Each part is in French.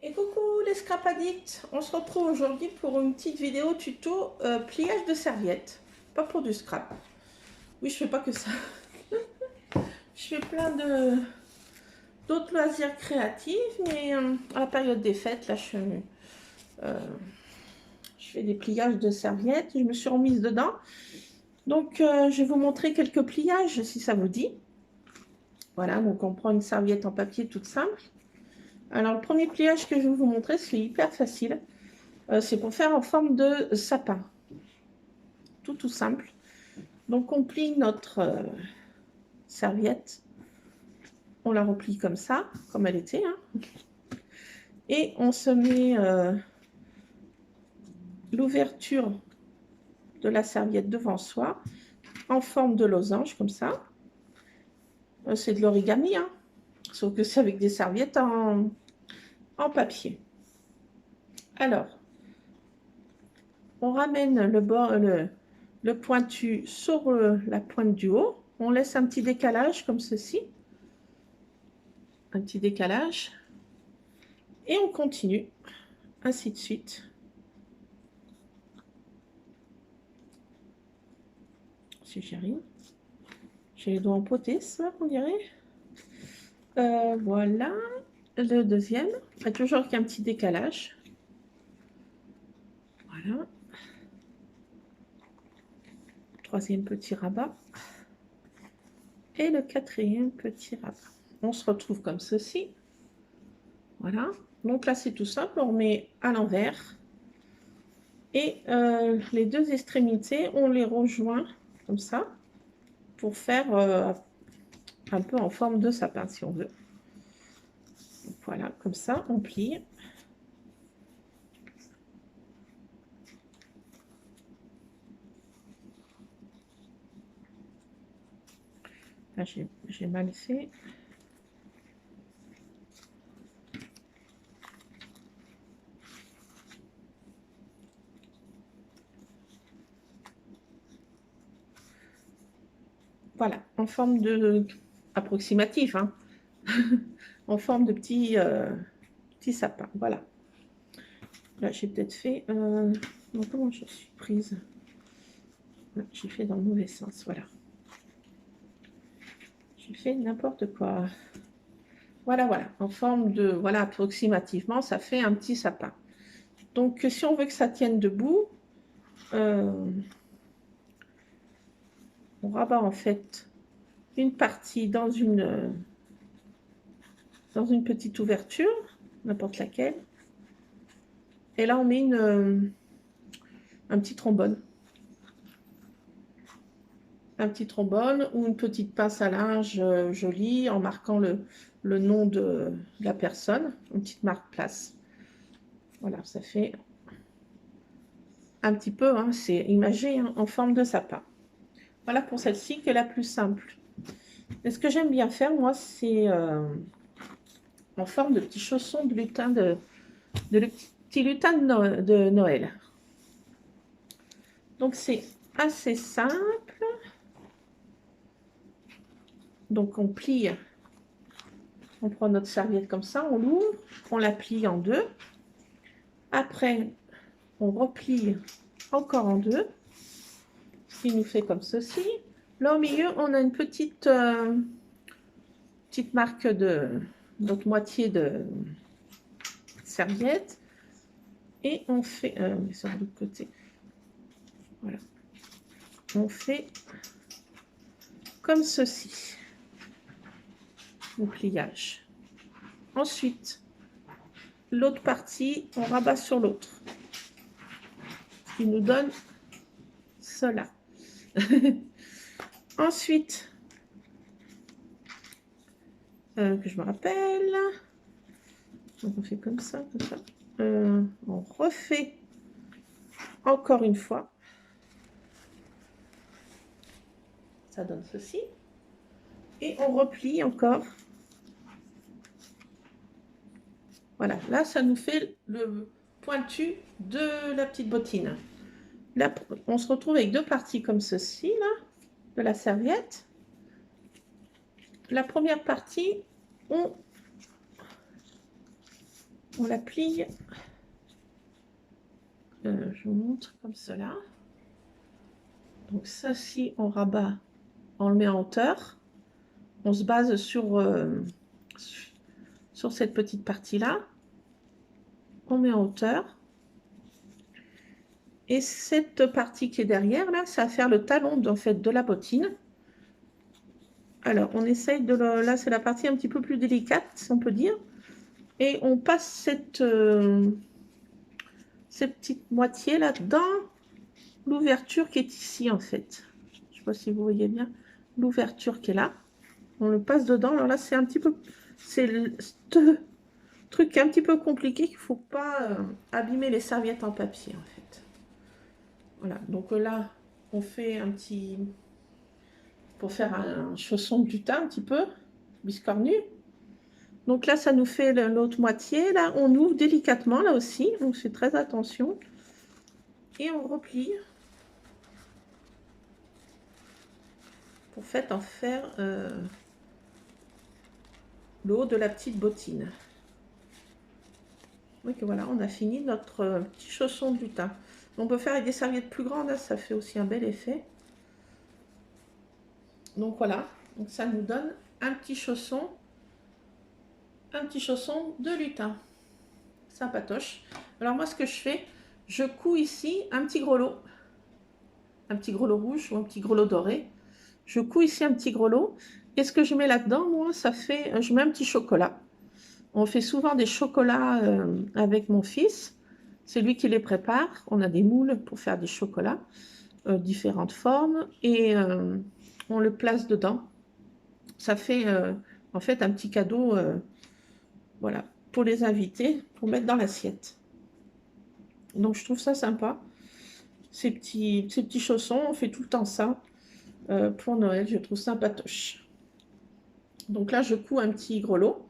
Et coucou les scrap addicts, on se retrouve aujourd'hui pour une petite vidéo tuto pliage de serviettes, pas pour du scrap. Oui, je fais pas que ça. Je fais plein d'autres loisirs créatifs, mais à la période des fêtes, là, je fais des pliages de serviettes. Je me suis remise dedans, donc je vais vous montrer quelques pliages si ça vous dit. Voilà, donc on prend une serviette en papier toute simple. Alors, le premier pliage que je vais vous montrer, c'est hyper facile. C'est pour faire en forme de sapin. Tout simple. Donc, on plie notre serviette. On la replie comme ça, comme elle était. Hein. Et on se met l'ouverture de la serviette devant soi, en forme de losange, comme ça. C'est de l'origami, hein. Sauf que c'est avec des serviettes en papier. Alors, on ramène le pointu sur la pointe du haut. On laisse un petit décalage comme ceci. Un petit décalage. Et on continue. Ainsi de suite. Si j'y arrive. J'ai les doigts empotés, ça, on dirait. Voilà. Le deuxième. Toujours avec un petit décalage. Voilà. Troisième petit rabat. Et le quatrième petit rabat. On se retrouve comme ceci. Voilà. Donc là, c'est tout simple. On met à l'envers. Et les deux extrémités, on les rejoint comme ça pour faire un peu en forme de sapin, si on veut. Donc, voilà, comme ça, on plie. Là, j'ai mal fait. Voilà, en forme de approximatif, hein. En forme de petit sapin. Voilà. Là, j'ai peut-être fait. Non, comment je suis prise? J'ai fait dans le mauvais sens. Voilà. J'ai fait n'importe quoi. Voilà. En forme de. Voilà, approximativement, ça fait un petit sapin. Donc, si on veut que ça tienne debout, on rabat en fait une partie dans une petite ouverture, n'importe laquelle. Et là, on met un petit trombone. Un petit trombone ou une petite pince à linge jolie en marquant le nom de la personne, une petite marque place. Voilà, ça fait un petit peu, hein, c'est imagé, hein, en forme de sapin. Voilà pour celle-ci qui est la plus simple. Et ce que j'aime bien faire, moi, c'est en forme de petits chaussons de lutin de petit lutin de Noël. Donc, c'est assez simple. Donc, on plie, on prend notre serviette comme ça, on l'ouvre, on la plie en deux. Après, on replie encore en deux, ce qui nous fait comme ceci. Là, au milieu, on a une petite marque de notre moitié de serviette. Et on fait, sur l'autre côté, voilà, on fait comme ceci, le pliage. Ensuite, l'autre partie, on rabat sur l'autre. qui nous donne cela. Ensuite, que je me rappelle, donc on fait comme ça, comme ça. On refait encore une fois. Ça donne ceci. Et on replie encore. Voilà, là, ça nous fait le pointu de la petite bottine. Là, on se retrouve avec deux parties comme ceci, là, de la serviette. La première partie, on la plie. Je vous montre comme cela. Donc ça, si on rabat, on le met en hauteur. On se base sur cette petite partie-là. On met en hauteur. Et cette partie qui est derrière, là, ça va faire le talon en fait, de la bottine. Alors, on essaye de... Là, c'est la partie un petit peu plus délicate, si on peut dire. Et on passe cette petite moitié là dans l'ouverture qui est ici, en fait. Je ne sais pas si vous voyez bien l'ouverture qui est là. On le passe dedans. Alors là, c'est un petit peu... C'est le truc qui est un petit peu compliqué, qu'il ne faut pas abîmer les serviettes en papier, en fait. Voilà. Donc là, on fait un petit... Pour faire un chausson de lutin, un petit peu, biscornu. Donc là, ça nous fait l'autre moitié. Là, on ouvre délicatement, là aussi. Donc, c'est très attention. Et on replie. Pour en faire le haut de la petite bottine. Donc voilà, on a fini notre petit chausson de lutin. On peut faire avec des serviettes plus grandes. Là, ça fait aussi un bel effet. Donc voilà. Donc ça nous donne un petit chausson de lutin. Sympatoche. Alors moi, ce que je fais, je couds ici un petit grelot rouge ou un petit grelot doré. Je couds ici un petit grelot. Et ce que je mets là-dedans, moi, ça fait, je mets un petit chocolat. On fait souvent des chocolats avec mon fils. C'est lui qui les prépare. On a des moules pour faire des chocolats, différentes formes, et on le place dedans. Ça fait en fait un petit cadeau, voilà, pour les invités, pour mettre dans l'assiette. Donc je trouve ça sympa. Ces petits chaussons, on fait tout le temps ça pour Noël, je trouve sympatoche. Donc là, je couds un petit grelot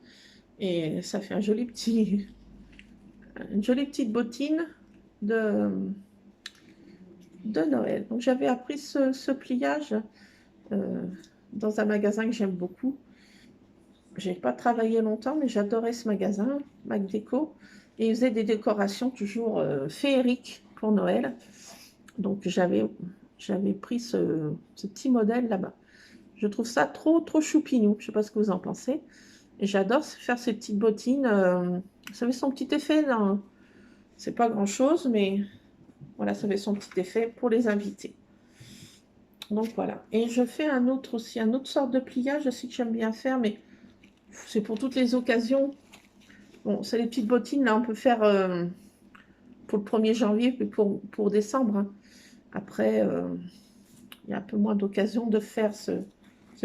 et ça fait une jolie petite bottine de Noël. Donc j'avais appris ce pliage dans un magasin que j'aime beaucoup. J'ai pas travaillé longtemps, mais j'adorais ce magasin, Mac Déco, et ils faisaient des décorations toujours féeriques pour Noël. Donc j'avais pris ce petit modèle là-bas. Je trouve ça trop choupinou. Je ne sais pas ce que vous en pensez. Et j'adore faire ces petites bottines. Ça fait son petit effet. C'est pas grand-chose, mais voilà, ça fait son petit effet pour les invités. Donc voilà. Et je fais un autre sorte de pliage aussi que j'aime bien faire, mais c'est pour toutes les occasions. Bon, c'est les petites bottines, là, on peut faire pour le 1er janvier, puis pour décembre. Hein. Après, il y a un peu moins d'occasion de faire ce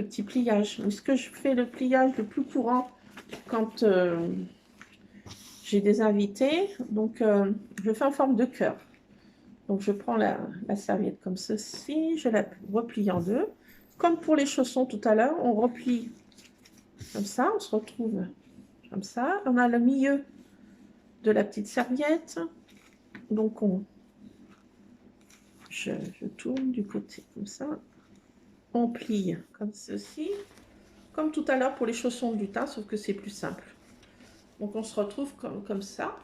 petit pliage. Mais ce que je fais, le pliage le plus courant quand j'ai des invités, donc je fais en forme de cœur. Donc je prends la serviette comme ceci, je la replie en deux. Comme pour les chaussons tout à l'heure, on replie comme ça, on se retrouve comme ça. On a le milieu de la petite serviette. Donc je tourne du côté comme ça. On plie comme ceci. Comme tout à l'heure pour les chaussons de lutin, sauf que c'est plus simple. Donc on se retrouve comme ça.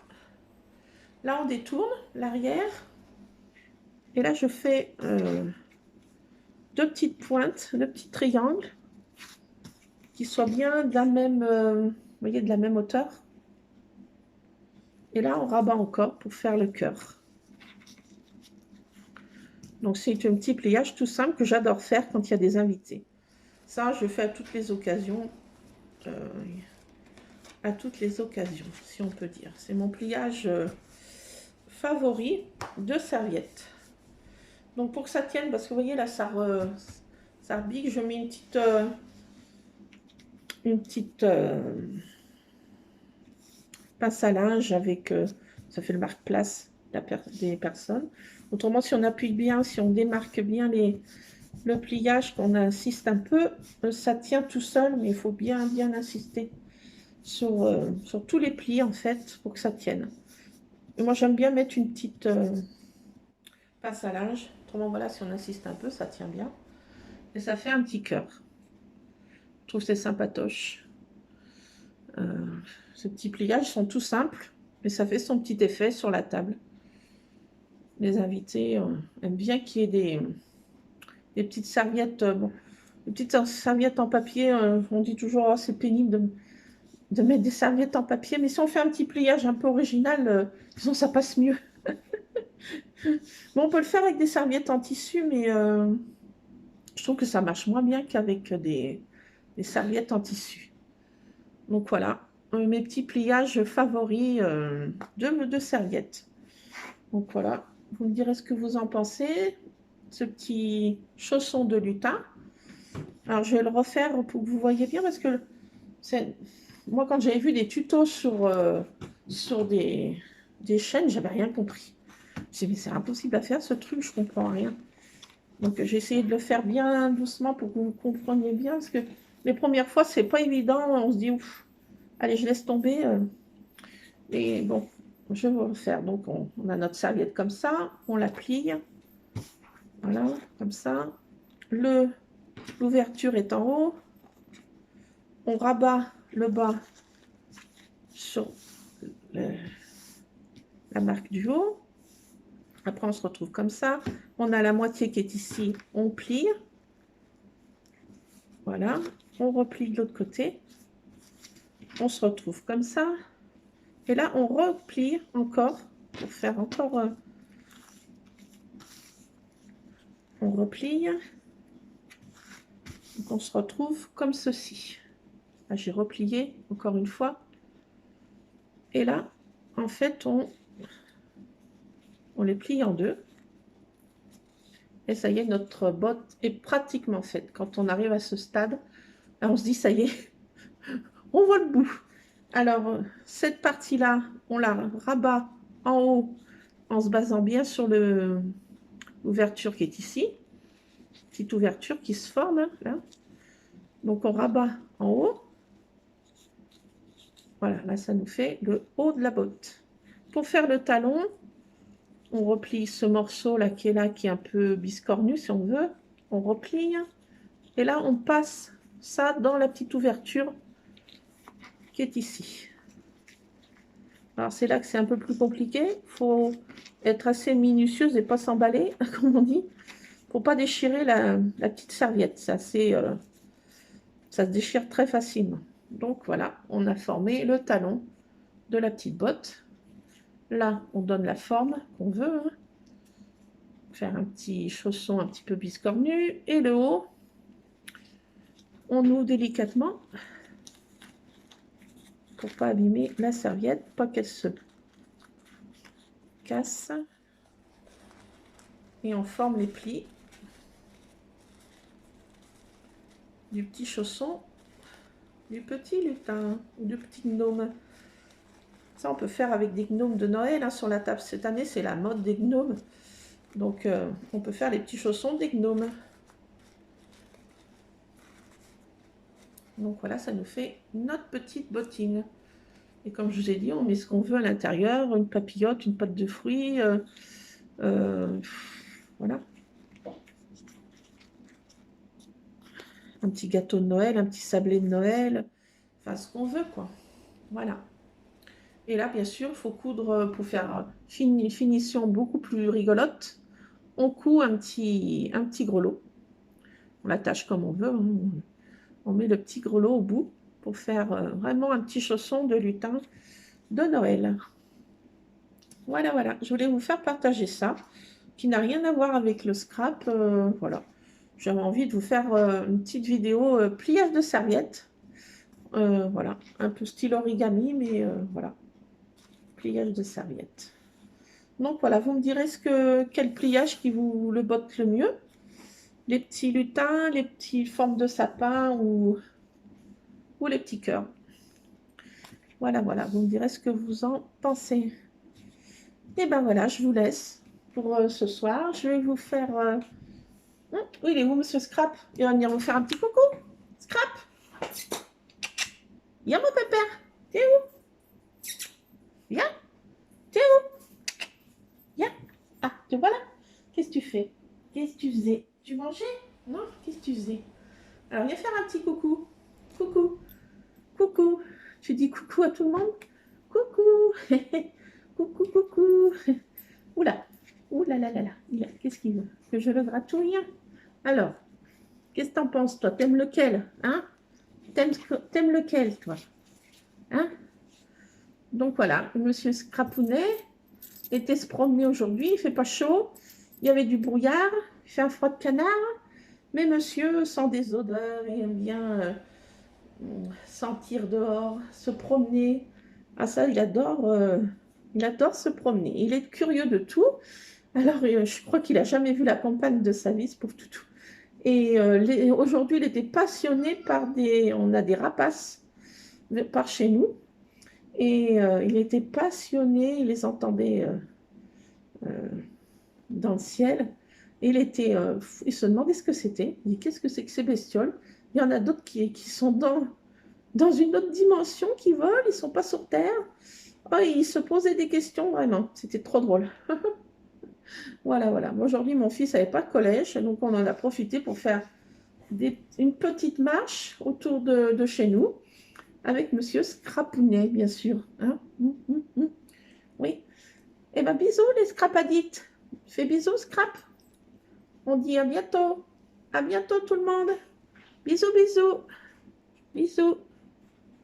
Là on détourne l'arrière. Et là je fais deux petites pointes, deux petits triangles qui soient bien de la même, vous voyez, de la même hauteur. Et là on rabat encore pour faire le cœur. Donc c'est un petit pliage tout simple que j'adore faire quand il y a des invités. Ça je fais à toutes les occasions. À toutes les occasions, si on peut dire. C'est mon pliage favoris de serviettes. Donc pour que ça tienne, parce que vous voyez là, ça rebique, je mets une petite pince à linge avec, ça fait le marque-place des personnes. Autrement, si on appuie bien, si on démarque bien le pliage, qu'on insiste un peu, ça tient tout seul, mais il faut bien insister sur tous les plis en fait pour que ça tienne. Et moi j'aime bien mettre une petite pince à linge. Autrement, voilà, si on insiste un peu, ça tient bien. Et ça fait un petit cœur. Je trouve que c'est sympatoche. Ces petits pliages sont tout simples, mais ça fait son petit effet sur la table. Les invités aiment bien qu'il y ait des petites serviettes. Bon, les petites serviettes en papier, on dit toujours oh, c'est pénible de mettre des serviettes en papier, mais si on fait un petit pliage un peu original, disons ça passe mieux. Bon, on peut le faire avec des serviettes en tissu, mais je trouve que ça marche moins bien qu'avec des serviettes en tissu. Donc voilà, mes petits pliages favoris de serviettes. Donc voilà, vous me direz ce que vous en pensez. Ce petit chausson de lutin. Alors je vais le refaire pour que vous voyez bien, parce que moi quand j'avais vu des tutos sur des chaînes, j'avais rien compris. Je me dit, mais c'est impossible à faire ce truc, je comprends rien. Donc j'ai essayé de le faire bien doucement pour que vous compreniez bien, parce que les premières fois, c'est pas évident, on se dit, ouf, allez, je laisse tomber. Et bon, je vais le faire. Donc on a notre serviette comme ça, on la plie, voilà, comme ça. L'ouverture est en haut, on rabat le bas sur la marque du haut. Après, on se retrouve comme ça. On a la moitié qui est ici, on plie. Voilà, on replie de l'autre côté. On se retrouve comme ça. Et là, on replie encore pour faire encore... on replie. Donc, on se retrouve comme ceci. Là, j'ai replié encore une fois. Et là, en fait, on les plie en deux. Et ça y est, notre botte est pratiquement faite. Quand on arrive à ce stade, là, on se dit, ça y est, on voit le bout. Alors, cette partie-là, on la rabat en haut en se basant bien sur l'ouverture qui est ici. Petite ouverture qui se forme, là. Donc, on rabat en haut. Voilà, là, ça nous fait le haut de la botte. Pour faire le talon, on replie ce morceau-là, qui est un peu biscornu, si on veut. On replie. Et là, on passe ça dans la petite ouverture qui est ici. Alors, c'est là que c'est un peu plus compliqué. Il faut être assez minutieuse et pas s'emballer, comme on dit, pour pas déchirer la petite serviette. Ça se déchire très facilement. Donc, voilà, on a formé le talon de la petite botte. Là, on donne la forme qu'on veut. Hein. Faire un petit chausson un petit peu biscornu. Et le haut, on noue délicatement pour pas abîmer la serviette, pas qu'elle se casse. Et on forme les plis du petit chausson, du petit lutin ou du petit gnome. Ça, on peut faire avec des gnomes de Noël hein, sur la table. Cette année, c'est la mode des gnomes. Donc, on peut faire les petits chaussons des gnomes. Donc, voilà, ça nous fait notre petite bottine. Et comme je vous ai dit, on met ce qu'on veut à l'intérieur. Une papillote, une pâte de fruits. Voilà. Un petit gâteau de Noël, un petit sablé de Noël. Enfin, ce qu'on veut, quoi. Voilà. Et là, bien sûr, il faut coudre pour faire une finition beaucoup plus rigolote. On coud un petit grelot. On l'attache comme on veut. Hein. On met le petit grelot au bout pour faire vraiment un petit chausson de lutin de Noël. Voilà, voilà. Je voulais vous faire partager ça, qui n'a rien à voir avec le scrap. Voilà. J'avais envie de vous faire une petite vidéo pliage de serviette. Voilà. Un peu style origami, mais voilà. Pliage de serviette. Donc voilà, vous me direz quel pliage qui vous le botte le mieux. Les petits lutins, les petites formes de sapin ou les petits cœurs. Voilà, voilà, vous me direz ce que vous en pensez. Et ben voilà, je vous laisse pour ce soir. Je vais vous faire... Oui, il est où, monsieur Scrap? Il va venir vous faire un petit coucou. Scrap, viens, mon pépère. T'es où? Viens, t'es où? Viens. Ah, te voilà. Qu'est-ce que tu fais? Qu'est-ce que tu faisais? Tu mangeais? Non? Qu'est-ce que tu faisais? Alors, viens faire un petit coucou. Coucou. Coucou. Tu dis coucou à tout le monde? Coucou. Coucou, coucou. Oula. Oula là là là. Qu'est-ce qu'il veut? Que je le gratouille? Alors, qu'est-ce que t'en penses, toi? T'aimes lequel? Hein? T'aimes lequel, toi? Hein? Donc voilà, monsieur Scrapounet était se promener aujourd'hui. Il fait pas chaud. Il y avait du brouillard. Il fait un froid de canard. Mais monsieur sent des odeurs. Il aime bien sentir dehors, se promener. Ah ça, il adore se promener. Il est curieux de tout. Alors, je crois qu'il a jamais vu la campagne de sa vie, ce pauvre toutou. Et aujourd'hui, il était passionné par on a des rapaces par chez nous. Et il était passionné, il les entendait dans le ciel. Et il se demandait ce que c'était. Il dit, qu'est-ce que c'est que ces bestioles? Il y en a d'autres qui sont dans une autre dimension, qui volent, ils ne sont pas sur Terre. Oh, il se posait des questions, vraiment. C'était trop drôle. Voilà, voilà. Aujourd'hui, mon fils n'avait pas de collège, donc on en a profité pour faire une petite marche autour de chez nous, avec monsieur Scrapounet, bien sûr. Hein. Oui. Eh bien, bisous les Scrapadites. Fais bisous, Scrap. On dit à bientôt. À bientôt tout le monde. Bisous, bisous. Bisous.